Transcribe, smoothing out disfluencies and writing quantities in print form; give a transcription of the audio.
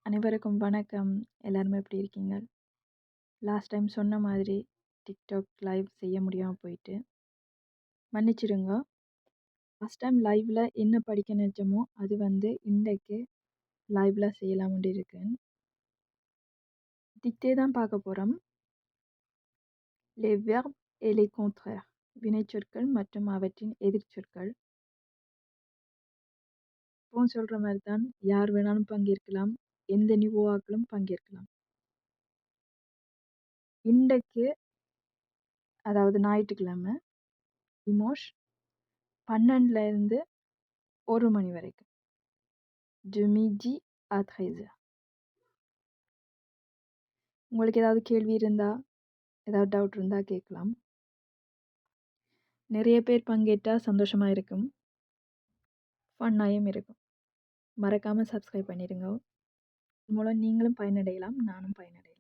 அனைவருக்கும் வணக்கம். எல்லாருமே எப்படி இருக்கீங்க? லாஸ்ட் டைம் சொன்ன மாதிரி டிக்டாக் லைவ் செய்ய முடியாம போயிட்டு. மன்னிச்சிடுங்க. லாஸ்ட் டைம் லைவ்ல என்ன படிக்க நினைச்சோமோ, அது இன்றைக்கு லைவ்ல செய்யலாம்னு இருக்கேன். டிக்டே தான் பார்க்க போறோம். les verbes et les contraires வினைச்சொற்கள் மற்றும் அவற்றின் எதிர்ச்சொற்கள். இப்பவும் சொல்ற மாதிரி தான் யார் வேணாலும் பங்கேற்கலாம். எந்த நிவோவாக்களும் பங்கேற்கலாம். இன்றைக்கு அதாவது ஞாயிற்றுக்கிழமை டிமோஷ் 12ல இருந்து 1 மணி வரைக்கும். de midi à 13h. உங்களுக்கு ஏதாவது கேள்வி இருந்தா, ஏதாவது டவுட் இருந்தா கேட்கலாம். நிறைய பேர் பங்கேற்றா சந்தோஷமா இருக்கும். ஃபன்னாயும் இருக்கும். மறக்காம சப்ஸ்கிரைப் பண்ணிடுங்க. மூலம் நீங்களும் பயனடையலாம், நானும் பயனடையலாம்.